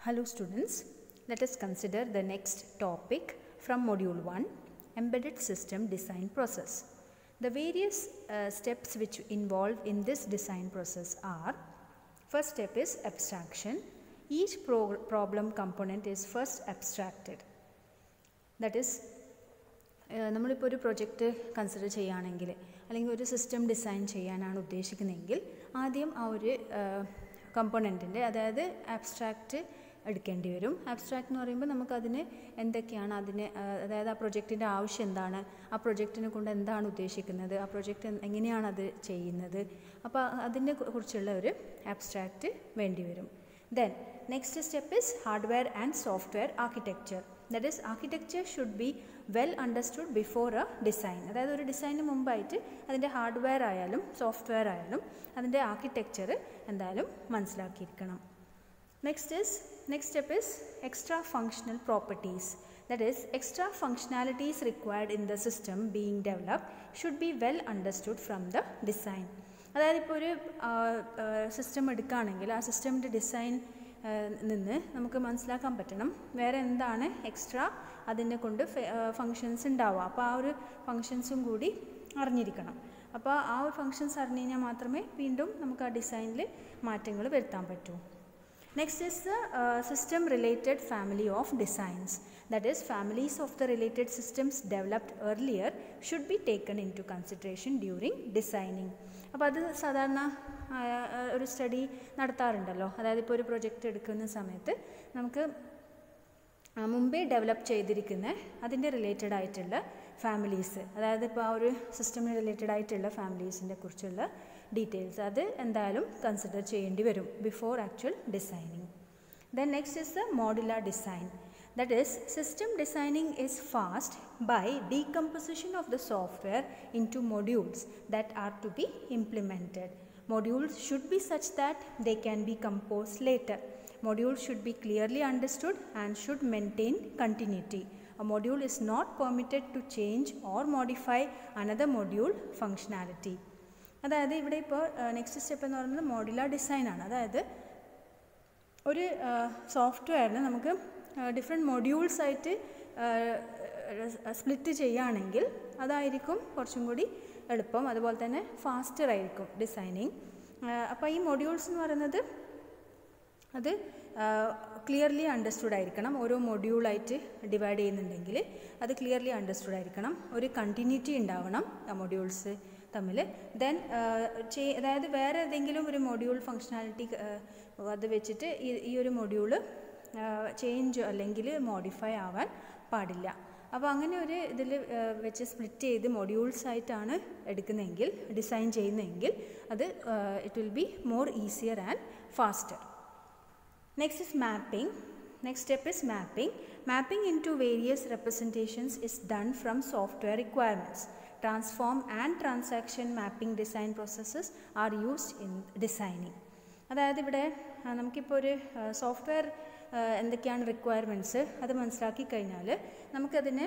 Hello students, let us consider the next topic from module 1, embedded system design process. The various steps which involve in this design process are: first step is abstraction. Each problem component is first abstracted. That is, നമ്മളിപ്പോൾ ഒരു project consider ചെയ്യുകയാണെങ്കിൽ അല്ലെങ്കിൽ ഒരു system design ചെയ്യാനാണ് ഉദ്ദേശിക്കുന്നതെങ്കിൽ ആദ്യം ആ ഒരു കമ്പോണൻറ്റിൻ്റെ അതായത് ആബ്സ്ട്രാക്റ്റ് എടുക്കേണ്ടി വരും. ആബ്സ്ട്രാക്റ്റ് എന്ന് പറയുമ്പോൾ നമുക്കതിന് എന്തൊക്കെയാണ് അതിന് അതായത് ആ പ്രൊജക്റ്റിൻ്റെ ആവശ്യം എന്താണ്, ആ പ്രൊജക്റ്റിനെ കൊണ്ട് എന്താണ് ഉദ്ദേശിക്കുന്നത്, ആ പ്രൊജക്റ്റ് എങ്ങനെയാണ് അത് ചെയ്യുന്നത്, അപ്പോൾ അതിനെ കുറിച്ചുള്ള ഒരു ആബ്സ്ട്രാക്റ്റ് വേണ്ടി വരും. Then next step is hardware and software architecture. That is, architecture should be well understood before a design. അതായത് ഒരു ഡിസൈനിന് മുമ്പായിട്ട് അതിൻ്റെ ഹാർഡ്വെയർ ആയാലും സോഫ്റ്റ്വെയർ ആയാലും അതിൻ്റെ ആർക്കിടെക്ചർ എന്തായാലും മനസ്സിലാക്കിയിരിക്കണം. Next step is extra functional properties. That is, extra functionalities required in the system being developed should be well understood from the design. അതായത് ഇപ്പോൾ ഒരു സിസ്റ്റം എടുക്കുകയാണെങ്കിൽ ആ സിസ്റ്റമിൻ്റെ ഡിസൈൻ നിന്ന് നമുക്ക് മനസ്സിലാക്കാൻ പറ്റണം വേറെ എന്താണ് എക്സ്ട്രാ അതിനെ കൊണ്ട് ഫങ്ഷൻസ് ഉണ്ടാവുക. അപ്പോൾ ആ ഒരു ഫങ്ഷൻസും കൂടി അറിഞ്ഞിരിക്കണം. അപ്പോൾ ആ ഒരു ഫങ്ഷൻസ് അറിഞ്ഞു കഴിഞ്ഞാൽ മാത്രമേ വീണ്ടും നമുക്ക് ആ ഡിസൈനിൽ മാറ്റങ്ങൾ വരുത്താൻ പറ്റൂ. Next is the system related family of designs. That is, families of the related systems developed earlier should be taken into consideration during designing. അപ്പോൾ അത് സാധാരണ ഒരു സ്റ്റഡി നടത്താറുണ്ടല്ലോ. അതായത് ഇപ്പോൾ ഒരു പ്രൊജക്റ്റ് എടുക്കുന്ന സമയത്ത് നമുക്ക് മുമ്പേ ഡെവലപ്പ് ചെയ്തിരിക്കുന്ന അതിൻ്റെ റിലേറ്റഡ് ആയിട്ടുള്ള ഫാമിലീസ്, അതായത് ഇപ്പോൾ ആ ഒരു സിസ്റ്റമിന് റിലേറ്റഡ് ആയിട്ടുള്ള ഫാമിലീസിനെ കുറിച്ചുള്ള ഡീറ്റെയിൽസ് അത് എന്തായാലും കൺസിഡർ ചെയ്യേണ്ടി വരും before actual designing. Then next is the modular design. That is, system designing is fast by decomposition of the software into modules that are to be implemented. Modules should be such that they can be composed later. Modules should be clearly understood and should maintain continuity. A module is not permitted to change or modify another module functionality. അതായത് ഇവിടെ ഇപ്പോൾ next step എന്ന് പറയുന്നത് modular ഡിസൈനാണ്. അതായത് ഒരു സോഫ്റ്റ്വെയറിന് നമുക്ക് different modules ആയിട്ട് സ്പ്ലിറ്റ് ചെയ്യുകയാണെങ്കിൽ അതായിരിക്കും കുറച്ചും കൂടി എളുപ്പം, അതുപോലെ തന്നെ ഫാസ്റ്റർ ആയിരിക്കും ഡിസൈനിങ്. അപ്പോൾ ഈ മൊഡ്യൂൾസ് എന്ന് പറയുന്നത് അത് ക്ലിയർലി അണ്ടർസ്റ്റുഡ് ആയിരിക്കണം. ഓരോ മൊഡ്യൂളായിട്ട് ഡിവൈഡ് ചെയ്യുന്നുണ്ടെങ്കിൽ അത് ക്ലിയർലി അണ്ടർസ്റ്റുഡ് ആയിരിക്കണം. ഒരു കണ്ടിന്യൂറ്റി ഉണ്ടാവണം ആ മൊഡ്യൂൾസ് തമ്മിൽ. ദെൻ അതായത് വേറെ ഏതെങ്കിലും ഒരു മൊഡ്യൂൾ ഫങ്ഷനാലിറ്റി അത് വെച്ചിട്ട് ഈ ഒരു മൊഡ്യൂള് ചേഞ്ച് അല്ലെങ്കിൽ മോഡിഫൈ ആവാൻ പാടില്ല. അപ്പോൾ അങ്ങനെ ഒരു ഇതിൽ വെച്ച് സ്പ്ലിറ്റ് ചെയ്ത് മൊഡ്യൂൾസ് ആയിട്ടാണ് എടുക്കുന്നതെങ്കിൽ ഡിസൈൻ ചെയ്യുന്നതെങ്കിൽ അത് it will be more easier and faster. Next is mapping. Next step is mapping. Mapping into various representations is done from software requirements. Transform and transaction mapping design processes are used in designing. അതായത് ഇവിടെ നമുക്കിപ്പോൾ ഒരു software എന്തൊക്കെയാണ് requirements അത് മനസ്സിലാക്കി കഴിഞ്ഞാൽ നമുക്കതിനെ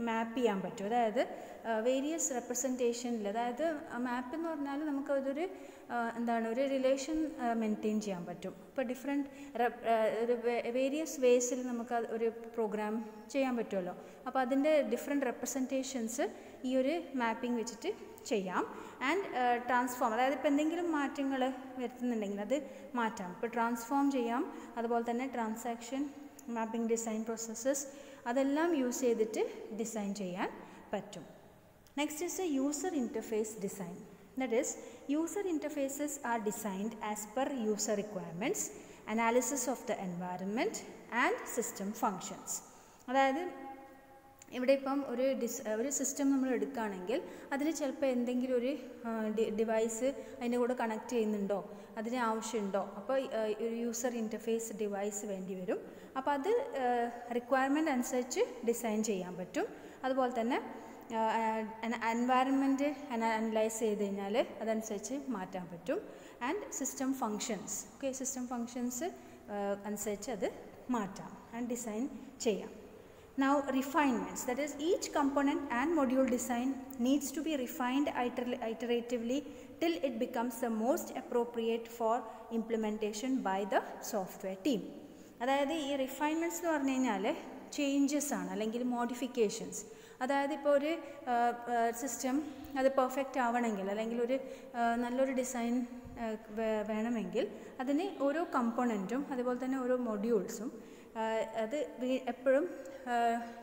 മാപ്പ് ചെയ്യാൻ പറ്റും. അതായത് വേരിയസ് റെപ്രസെൻറ്റേഷനിൽ, അതായത് മാപ്പ് എന്ന് പറഞ്ഞാൽ നമുക്കതൊരു എന്താണ് ഒരു റിലേഷൻ മെയിൻറ്റെയിൻ ചെയ്യാൻ പറ്റും. ഇപ്പോൾ ഒരു വേരിയസ് വേസിൽ നമുക്ക് ഒരു പ്രോഗ്രാം ചെയ്യാൻ പറ്റുമല്ലോ. അപ്പോൾ അതിൻ്റെ ഡിഫറെൻറ്റ് റെപ്രസെൻറ്റേഷൻസ് ഈ ഒരു മാപ്പിംഗ് വെച്ചിട്ട് ചെയ്യാം. ആൻഡ് ട്രാൻസ്ഫോം, അതായത് ഇപ്പോൾ എന്തെങ്കിലും മാറ്റങ്ങൾ വരുത്തുന്നുണ്ടെങ്കിൽ അത് മാറ്റാം. ഇപ്പോൾ ട്രാൻസ്ഫോം ചെയ്യാം. അതുപോലെ തന്നെ ട്രാൻസാക്ഷൻ മാപ്പിംഗ് ഡിസൈൻ പ്രോസസ്സസ് അതെല്ലാം യൂസ് ചെയ്തിട്ട് ഡിസൈൻ ചെയ്യാൻ പറ്റും. Next is A user interface design. That is, user interfaces are designed as per user requirements, analysis of the environment and system functions. അതായത് ഇവിടെ ഇപ്പം ഒരു സിസ്റ്റം നമ്മൾ എടുക്കുകയാണെങ്കിൽ അതിൽ ചിലപ്പോൾ എന്തെങ്കിലും ഒരു ഡിവൈസ് അതിൻ്റെ കൂടെ കണക്ട് ചെയ്യുന്നുണ്ടോ, അതിന് ആവശ്യമുണ്ടോ, അപ്പോൾ ഒരു യൂസർ ഇൻ്റർഫേസ് ഡിവൈസ് വേണ്ടി വരും. അപ്പോൾ അത് റിക്വയർമെൻറ്റ് അനുസരിച്ച് ഡിസൈൻ ചെയ്യാൻ പറ്റും. അതുപോലെ തന്നെ എൻവയറൻമെൻറ്റ് അനലൈസ് ചെയ്ത് കഴിഞ്ഞാൽ അതനുസരിച്ച് മാറ്റാൻ പറ്റും. And system functions, okay, system functions അനുസരിച്ച് അത് മാറ്റാം ആൻഡ് ഡിസൈൻ ചെയ്യാം. Now refinements, that is, each component and module design needs to be refined iteratively till it becomes the most appropriate for implementation by the software team. അതായത് ഈ റിഫൈൻമെൻറ്റ്സ് എന്ന് പറഞ്ഞു കഴിഞ്ഞാൽ changes ആണ് അല്ലെങ്കിൽ മോഡിഫിക്കേഷൻസ്. അതായത് ഇപ്പോൾ ഒരു സിസ്റ്റം അത് പെർഫെക്റ്റ് ആവണമെങ്കിൽ അല്ലെങ്കിൽ ഒരു നല്ലൊരു ഡിസൈൻ വേണമെങ്കിൽ അതിന് ഓരോ കമ്പോണൻറ്റും അതുപോലെ തന്നെ ഓരോ മൊഡ്യൂൾസും അത് എപ്പോഴും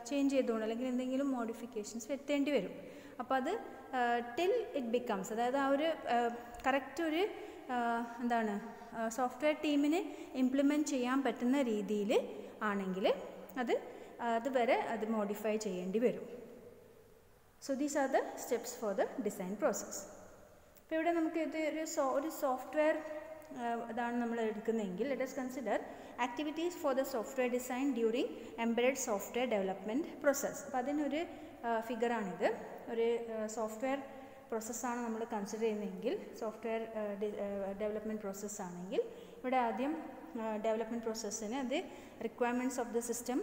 ചേഞ്ച് ചെയ്തുകൊണ്ട് അല്ലെങ്കിൽ എന്തെങ്കിലും മോഡിഫിക്കേഷൻസ് വരുത്തേണ്ടി വരും. അപ്പോൾ അത് ടിൽ ഇറ്റ് ബിക്കംസ്, അതായത് ആ ഒരു കറക്റ്റ് ഒരു എന്താണ് സോഫ്റ്റ്വെയർ ടീമിന് ഇംപ്ലിമെൻറ്റ് ചെയ്യാൻ പറ്റുന്ന രീതിയിൽ ആണെങ്കിൽ അതുവരെ അത് മോഡിഫൈ ചെയ്യേണ്ടി വരും. So these are the steps for the design process. അപ്പോൾ ഇവിടെ നമുക്ക് ഇത് ഒരു സോഫ്റ്റ്വെയർ ഇതാണ് നമ്മൾ എടുക്കുന്നതെങ്കിൽ let us consider activities for the software design during embedded software development process. അപ്പോൾ അതിനൊരു ഫിഗറാണിത്. ഒരു സോഫ്റ്റ്വെയർ പ്രോസസ്സാണ് നമ്മൾ കൺസിഡർ ചെയ്യുന്നതെങ്കിൽ, സോഫ്റ്റ്വെയർ ഡെവലപ്മെൻറ്റ് പ്രോസസ്സാണെങ്കിൽ ഇവിടെ ആദ്യം ഡെവലപ്മെൻറ്റ് പ്രോസസ്സിന് അത് റിക്വയർമെൻറ്റ്സ് ഓഫ് ദ സിസ്റ്റം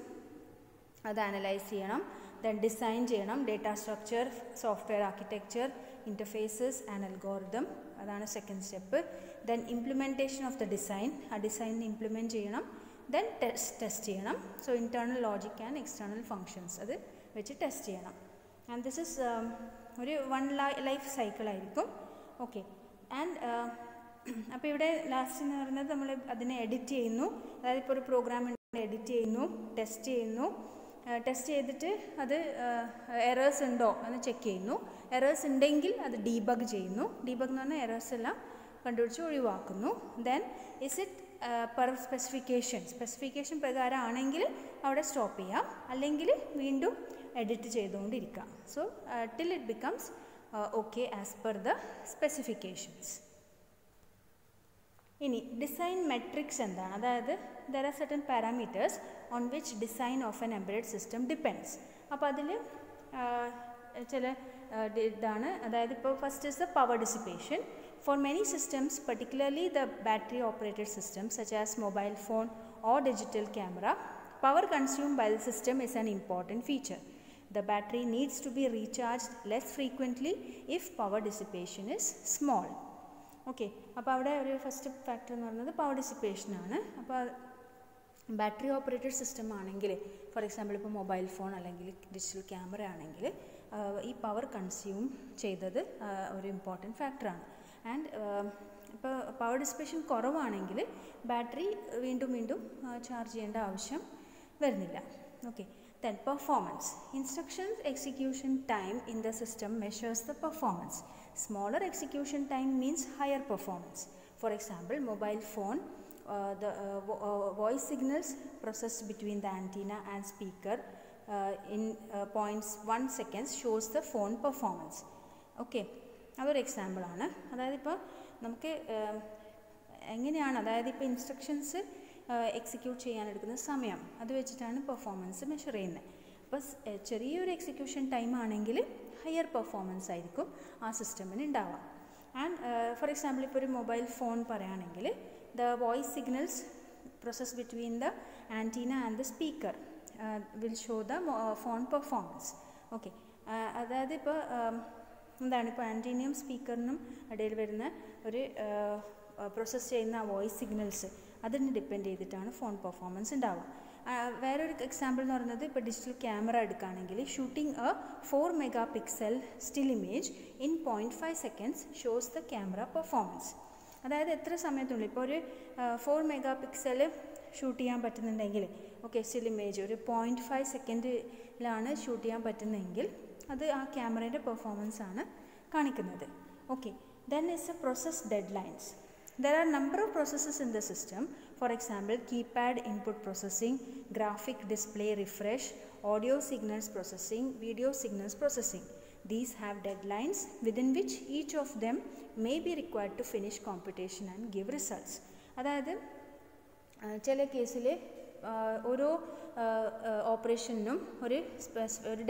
അത് അനലൈസ് ചെയ്യണം, ദെൻ ഡിസൈൻ ചെയ്യണം, data structure, software architecture, interfaces and algorithm, അതാണ് second step. Then implementation of the design, ആ ഡിസൈൻ ഇംപ്ലിമെൻറ്റ് ചെയ്യണം, ദെൻ ടെസ്റ്റ് ചെയ്യണം. So internal logic and external functions അത് വെച്ച് test ചെയ്യണം. ആൻഡ് ദിസ് ഇസ് ഒരു ലൈഫ് സൈക്കിളായിരിക്കും. ഓക്കെ. ആൻഡ് അപ്പോൾ ഇവിടെ ലാസ്റ്റ് എന്ന് പറയുന്നത് നമ്മൾ അതിനെ എഡിറ്റ് ചെയ്യുന്നു, അതായത് ഇപ്പോൾ ഒരു പ്രോഗ്രാം എഡിറ്റ് ചെയ്യുന്നു, ടെസ്റ്റ് ചെയ്യുന്നു, ടെസ്റ്റ് ചെയ്തിട്ട് അത് എറേഴ്സ് ഉണ്ടോ എന്ന് ചെക്ക് ചെയ്യുന്നു. എറേഴ്സ് ഉണ്ടെങ്കിൽ അത് ഡീബഗ് ചെയ്യുന്നു. ഡീബഗ് എന്ന് പറഞ്ഞാൽ എറേഴ്സ് എല്ലാം കണ്ടുപിടിച്ച് ഒഴിവാക്കുന്നു. Then is it per specification പ്രകാരം ആണെങ്കിൽ അവിടെ സ്റ്റോപ്പ് ചെയ്യാം, അല്ലെങ്കിൽ വീണ്ടും എഡിറ്റ് ചെയ്തുകൊണ്ടിരിക്കാം. So till it becomes okay as per the specifications. ഇനി ഡിസൈൻ മെട്രിക്സ് എന്താണ്? അതായത് there are certain parameters on which design of an embedded system depends. അപ്പോൾ അതിൽ ചില ഇതാണ്, അതായത് ഇപ്പോൾ first is the power dissipation. For many systems, particularly the battery operated systems such as mobile phone or digital camera, power consumed by the system is an important feature. The battery needs to be recharged less frequently if power dissipation is small. Okay, അപ്പോൾ അവിടെ ഒരു first factor എന്ന് പറയുന്നത് power dissipation ആണ്. അപ്പോൾ battery operated system ആണെങ്കിൽ, for example ഇപ്പോൾ mobile phone അല്ലെങ്കിൽ ഡിജിറ്റൽ ക്യാമറ ആണെങ്കിൽ ഈ പവർ കൺസ്യൂം ചെയ്തത് ഒരു ഇമ്പോർട്ടൻറ്റ് ഫാക്ടറാണ്. ആൻഡ് ഇപ്പോൾ പവർ ഡിസിപ്പേഷൻ കുറവാണെങ്കിൽ ബാറ്ററി വീണ്ടും ചാർജ് ചെയ്യേണ്ട ആവശ്യം വരുന്നില്ല. Okay. Then performance. Instructions execution time in the system measures the performance. Smaller execution time means higher performance. For example mobile phone, the voice signals processed between the antenna and speaker in 0.1 seconds shows the phone performance. Okay, അതൊരു എക്സാമ്പിളാണ്. അതായത് ഇപ്പോൾ നമുക്ക് എങ്ങനെയാണ്, അതായത് ഇപ്പോൾ instructions execute ചെയ്യാനെടുക്കുന്ന സമയം അത് വെച്ചിട്ടാണ് പെർഫോമൻസ് മെഷർ ചെയ്യുന്നത്. അപ്പോൾ ചെറിയൊരു എക്സിക്യൂഷൻ ടൈം ആണെങ്കിൽ ഹയർ പെർഫോമൻസ് ആയിരിക്കും ആ സിസ്റ്റമിന് ഉണ്ടാവുക. ആൻഡ് ഫോർ എക്സാമ്പിൾ ഇപ്പോൾ ഒരു മൊബൈൽ ഫോൺ പറയുകയാണെങ്കിൽ the voice signals processed between the antenna and the speaker will show the phone performance. Okay, അതായത് ഇപ്പോൾ എന്താണ്, ഇപ്പോൾ ആൻറ്റീനയും സ്പീക്കറിനും ഇടയിൽ വരുന്ന ഒരു പ്രോസസ്സ് ചെയ്യുന്ന വോയിസ് സിഗ്നൽസ് അതിന് ഡിപ്പെൻഡ് ചെയ്തിട്ടാണ് ഫോൺ പെർഫോമൻസ് ഉണ്ടാവുക. വേറൊരു എക്സാമ്പിൾ എന്ന് പറയുന്നത് ഇപ്പോൾ ഡിജിറ്റൽ ക്യാമറ എടുക്കുകയാണെങ്കിൽ shooting A 4 megapixel still image in 0.5 seconds shows the camera performance. അതായത് എത്ര സമയത്തുള്ളിൽ ഇപ്പോൾ ഒരു 4 megapixel ഷൂട്ട് ചെയ്യാൻ പറ്റുന്നുണ്ടെങ്കിൽ, ഓക്കെ, സ്റ്റിൽ ഇമേജ് ഒരു 0.5 സെക്കൻഡിലാണ് ഷൂട്ട് ചെയ്യാൻ പറ്റുന്നതെങ്കിൽ അത് ആ ക്യാമറയുടെ പെർഫോമൻസ് ആണ് കാണിക്കുന്നത്. Okay. Then is A process dead lines. There are number of processes in the system. For example keypad input processing, graphic display refresh, audio signals processing, video signals processing. These have deadlines within which each of them may be required to finish computation and give results. അതായത് ചില കേസിൽ ഓരോ ഓപ്പറേഷനും ഒരു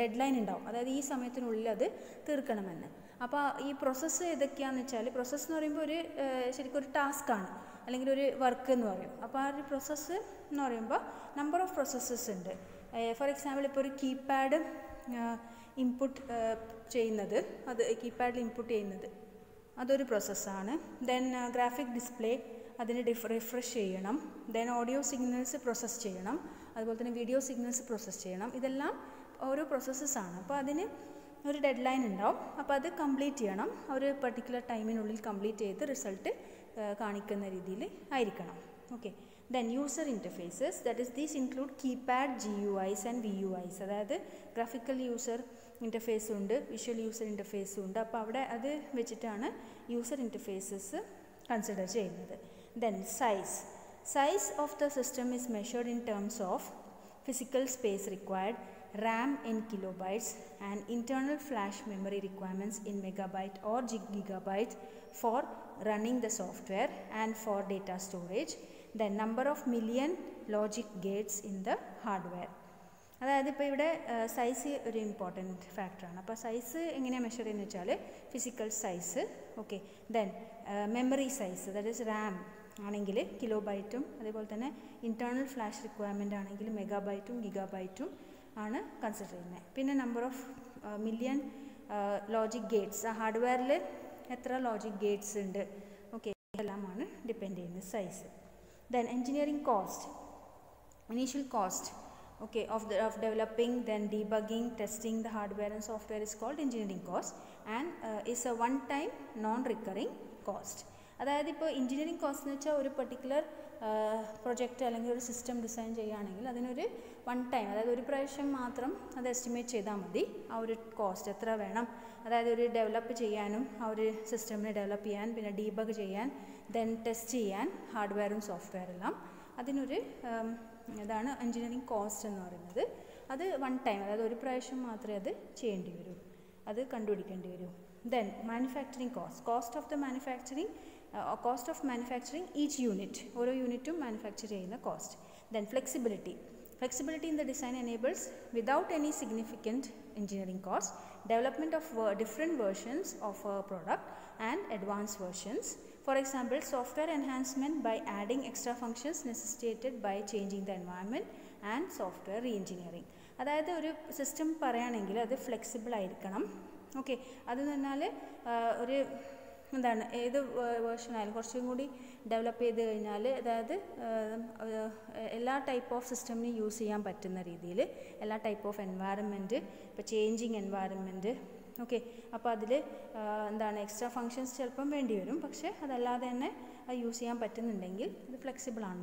dead line ഉണ്ടാവും, അതായത് ഈ സമയത്തിനുള്ളിൽ അത് തീർക്കണമെന്ന്. അപ്പോൾ ഈ പ്രോസസ്സ് ഏതൊക്കെയാണെന്ന് വെച്ചാൽ, പ്രോസസ്സ് എന്ന് പറയുമ്പോൾ ഒരു ശരിക്കും ഒരു ടാസ്ക്കാണ് അല്ലെങ്കിൽ ഒരു വർക്ക് എന്ന് പറയും. അപ്പോൾ ആ ഒരു പ്രോസസ്സ് എന്ന് പറയുമ്പോൾ നമ്പർ ഓഫ് പ്രോസസ്സസ് ഉണ്ട്. ഫോർ എക്സാമ്പിൾ ഇപ്പോൾ ഒരു കീപാഡ് ഇൻപുട്ട് ചെയ്യുന്നത്, അത് കീപാഡിൽ ഇൻപുട്ട് ചെയ്യുന്നത് അതൊരു പ്രോസസ്സാണ്. ദെൻ ഗ്രാഫിക് ഡിസ്പ്ലേ അതിന് റിഫ്രഷ് ചെയ്യണം, ദെൻ ഓഡിയോ സിഗ്നൽസ് പ്രോസസ്സ് ചെയ്യണം, അതുപോലെ തന്നെ വീഡിയോ സിഗ്നൽസ് പ്രോസസ്സ് ചെയ്യണം. ഇതെല്ലാം ഓരോ പ്രോസസ്സസാണ്. അപ്പോൾ അതിന് ഒരു ഡെഡ് ലൈൻ ഉണ്ടാവും. അപ്പോൾ അത് കംപ്ലീറ്റ് ചെയ്യണം, ഒരു പർട്ടിക്കുലർ ടൈമിനുള്ളിൽ കംപ്ലീറ്റ് ചെയ്ത് റിസൾട്ട് കാണിക്കുന്ന രീതിയിൽ ആയിരിക്കണം. Okay. Then user interfaces, that is these include keypad, GUIs and VUIs. അതായത് ഗ്രാഫിക്കൽ യൂസർ ഇൻ്റർഫേസും ഉണ്ട്, വിഷ്വൽ യൂസർ ഇൻ്റർഫേസും ഉണ്ട്. അപ്പോൾ അവിടെ അത് വെച്ചിട്ടാണ് യൂസർ ഇൻ്റർഫേസസ് കൺസിഡർ ചെയ്യുന്നത്. Then size of the system is measured in terms of physical space required, RAM in kilobytes, and internal flash memory requirements in megabyte or gigabyte for running the software and for data storage. The number of million logic gates in the hardware. അതായത് ഇപ്പോൾ ഇവിടെ size ഒരു important ഫാക്ടറാണ്. അപ്പോൾ size എങ്ങനെയാണ് measure ചെയ്യുന്നത് വെച്ചാൽ physical size. Okay. Then memory size, that is Ram ആണെങ്കിൽ കിലോബൈറ്റും, അതേപോലെ തന്നെ ഇൻറ്റേർണൽ ഫ്ലാഷ് റിക്വയർമെൻ്റ് ആണെങ്കിൽ മെഗാബൈറ്റും ഗിഗാബൈറ്റും ആണ് കൺസിഡർ ചെയ്യുന്നത്. പിന്നെ number of million logic Gates, ആ ഹാർഡ്വെയറിൽ എത്ര ലോജിക് ഗേറ്റ്സ് ഉണ്ട്, ഓക്കെ, ഇതെല്ലാമാണ് ഡിപ്പെൻഡ് ചെയ്യുന്നത് size. Then engineering cost, initial cost of developing, then debugging, testing the hardware and software is called engineering cost, and is a one time non-recurring cost. അതായത് ഇപ്പോൾ engineering cost എന്ന് വെച്ചാൽ ഒരു particular project അല്ലെങ്കിൽ ഒരു system design ചെയ്യുകയാണെങ്കിൽ അതിനൊരു one time, അതായത് ഒരു പ്രാവശ്യം മാത്രം അത് എസ്റ്റിമേറ്റ് ചെയ്താൽ മതി ആ ഒരു കോസ്റ്റ് എത്ര വേണം. അതായത് ഒരു ഡെവലപ്പ് ചെയ്യാനും ആ ഒരു സിസ്റ്റമിനെ ഡെവലപ്പ് ചെയ്യാൻ, പിന്നെ ഡീബഗ് ചെയ്യാൻ, ദെൻ ടെസ്റ്റ് ചെയ്യാൻ ഹാർഡ്വെയറും സോഫ്റ്റ്വെയറെല്ലാം, അതിനൊരു അതാണ് എൻജിനീയറിംഗ് കോസ്റ്റ് എന്ന് പറയുന്നത്. അത് വൺ ടൈം, അതായത് ഒരു പ്രാവശ്യം മാത്രമേ അത് ചെയ്യേണ്ടി വരൂ, അത് കണ്ടുപിടിക്കേണ്ടി വരൂ. Then manufacturing cost of the cost of manufacturing each unit, ഓരോ യൂണിറ്റും മാനുഫാക്ചർ ചെയ്യുന്ന cost. Then flexibility in the design enables without any significant engineering cost development of different versions of a product and advanced versions. For example, software enhancement by adding extra functions necessitated by changing the environment and software re-engineering. അതായത് ഒരു system പറയുകയാണെങ്കിൽ അത് flexible ആയിരിക്കണം. Okay. അതെന്ന് പറഞ്ഞാൽ ഒരു എന്താണ്, ഏത് വേർഷനായാലും കുറച്ചും കൂടി ഡെവലപ്പ് ചെയ്ത് കഴിഞ്ഞാൽ, അതായത് എല്ലാ ടൈപ്പ് ഓഫ് സിസ്റ്റമിനും യൂസ് ചെയ്യാൻ പറ്റുന്ന രീതിയിൽ എല്ലാ ടൈപ്പ് ഓഫ് എൻവയറമെൻറ്റ്, ഇപ്പോൾ ചേഞ്ചിങ് എൻവയറമെൻറ്റ്, ഓക്കെ. അപ്പോൾ അതിൽ എന്താണ് എക്സ്ട്രാ ഫങ്ഷൻസ് ചിലപ്പം വേണ്ടി വരും, പക്ഷേ അതല്ലാതെ തന്നെ അത് യൂസ് ചെയ്യാൻ പറ്റുന്നുണ്ടെങ്കിൽ അത് ഫ്ലെക്സിബിൾ ആണ്.